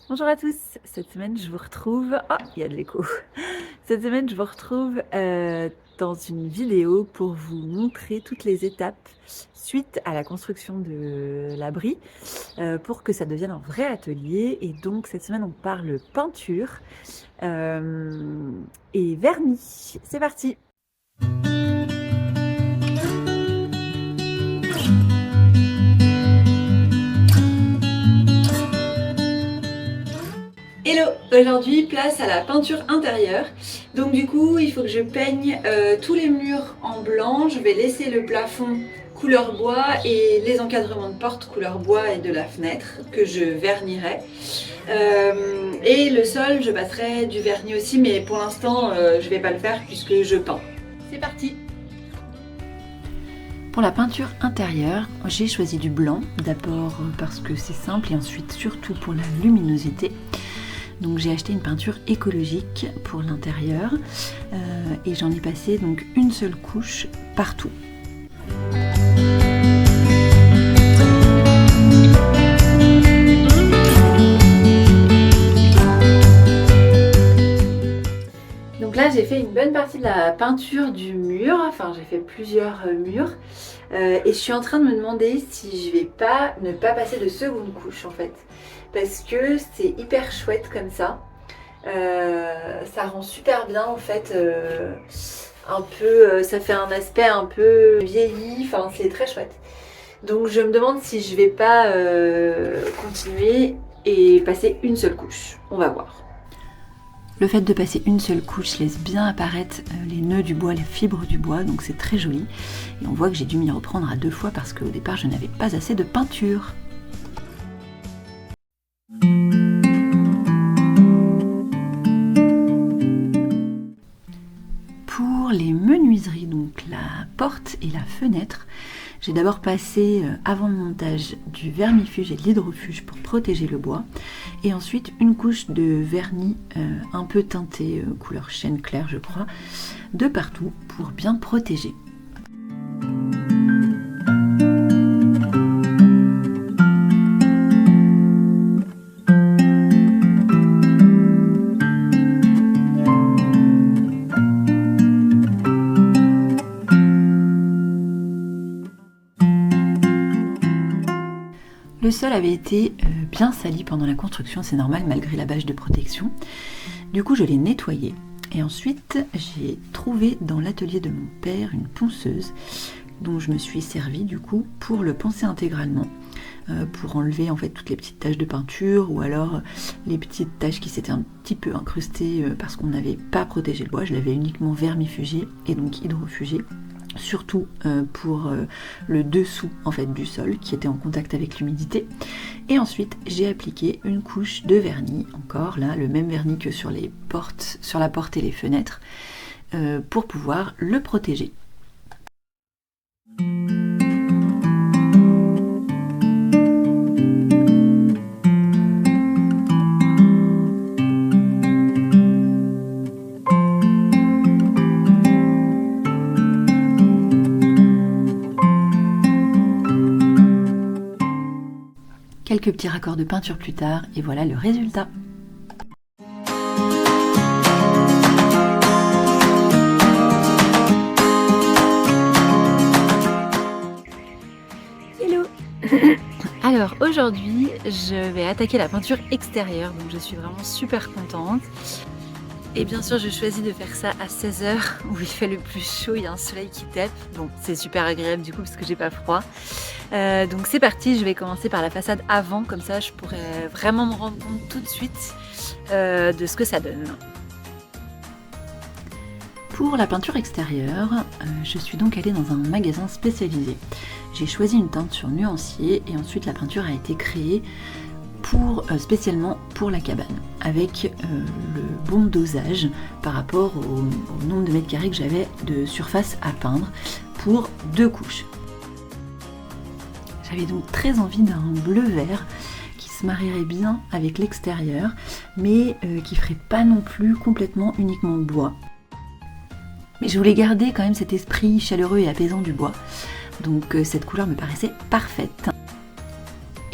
Bonjour à tous, cette semaine je vous retrouve... Oh, il y a de l'écho. Cette semaine je vous retrouve dans une vidéo pour vous montrer toutes les étapes suite à la construction de l'abri pour que ça devienne un vrai atelier. Et donc cette semaine on parle peinture et vernis. C'est parti! Hello! Aujourd'hui, place à la peinture intérieure. Donc du coup, il faut que je peigne tous les murs en blanc. Je vais laisser le plafond couleur bois et les encadrements de porte couleur bois et de la fenêtre que je vernirai. Et le sol, je passerai du vernis aussi, mais pour l'instant, je vais pas le faire puisque je peins. C'est parti! Pour la peinture intérieure, j'ai choisi du blanc, d'abord parce que c'est simple et ensuite surtout pour la luminosité. Donc j'ai acheté une peinture écologique pour l'intérieur et j'en ai passé donc une seule couche partout. Donc là j'ai fait une bonne partie de la peinture du mur, enfin j'ai fait plusieurs murs et je suis en train de me demander si je vais pas ne pas passer de seconde couche en fait. Parce que c'est hyper chouette comme ça. Ça rend super bien en fait. Un peu, ça fait un aspect un peu vieilli. Enfin, c'est très chouette. Donc je me demande si je vais pas continuer et passer une seule couche. On va voir. Le fait de passer une seule couche laisse bien apparaître les nœuds du bois, les fibres du bois, donc c'est très joli. Et on voit que j'ai dû m'y reprendre à 2 fois parce qu'au départ je n'avais pas assez de peinture. Pour les menuiseries, donc la porte et la fenêtre, j'ai d'abord passé avant le montage du vermifuge et de l'hydrofuge pour protéger le bois et ensuite une couche de vernis un peu teinté couleur chêne clair je crois de partout pour bien protéger. Le sol avait été bien sali pendant la construction, c'est normal malgré la bâche de protection. Du coup je l'ai nettoyé et ensuite j'ai trouvé dans l'atelier de mon père une ponceuse dont je me suis servi du coup pour le poncer intégralement, pour enlever en fait toutes les petites taches de peinture ou alors les petites taches qui s'étaient un petit peu incrustées parce qu'on n'avait pas protégé le bois. Je l'avais uniquement vermifugé et donc hydrofugé. Surtout pour le dessous en fait du sol qui était en contact avec l'humidité. Et ensuite j'ai appliqué une couche de vernis, encore là le même vernis que sur les portes, sur la porte et les fenêtres, pour pouvoir le protéger. Quelques petits raccords de peinture plus tard et voilà le résultat. Hello. Alors aujourd'hui je vais attaquer la peinture extérieure, donc je suis vraiment super contente. Et bien sûr je choisis de faire ça à 16h où il fait le plus chaud, il y a un soleil qui tape. Bon c'est super agréable du coup parce que j'ai pas froid. Donc c'est parti, je vais commencer par la façade avant, comme ça je pourrais vraiment me rendre compte tout de suite de ce que ça donne. Pour la peinture extérieure, je suis donc allée dans un magasin spécialisé. J'ai choisi une teinture nuancier et ensuite la peinture a été créée spécialement pour la cabane, avec le bon dosage par rapport au nombre de mètres carrés que j'avais de surface à peindre pour 2 couches. J'avais donc très envie d'un bleu-vert qui se marierait bien avec l'extérieur, mais qui ferait pas non plus complètement uniquement bois. Mais je voulais garder quand même cet esprit chaleureux et apaisant du bois, donc cette couleur me paraissait parfaite.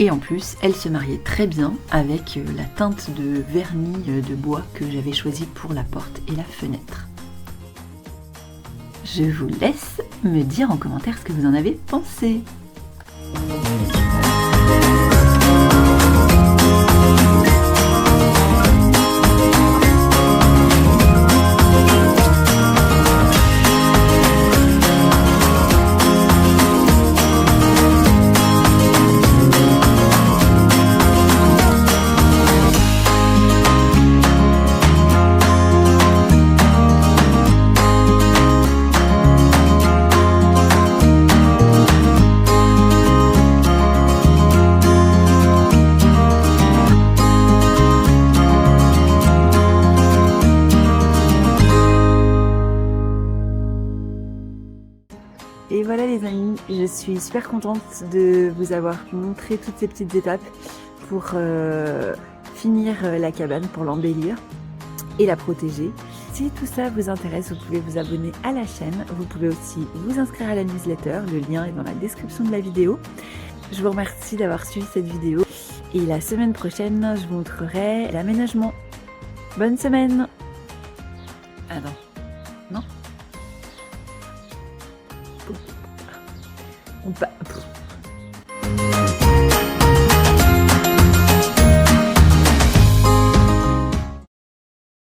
Et en plus, elle se mariait très bien avec la teinte de vernis de bois que j'avais choisi pour la porte et la fenêtre. Je vous laisse me dire en commentaire ce que vous en avez pensé. Et voilà les amis, je suis super contente de vous avoir montré toutes ces petites étapes pour finir la cabane, pour l'embellir et la protéger. Si tout ça vous intéresse, vous pouvez vous abonner à la chaîne. Vous pouvez aussi vous inscrire à la newsletter, le lien est dans la description de la vidéo. Je vous remercie d'avoir suivi cette vidéo et la semaine prochaine, je vous montrerai l'aménagement. Bonne semaine! Attends, non?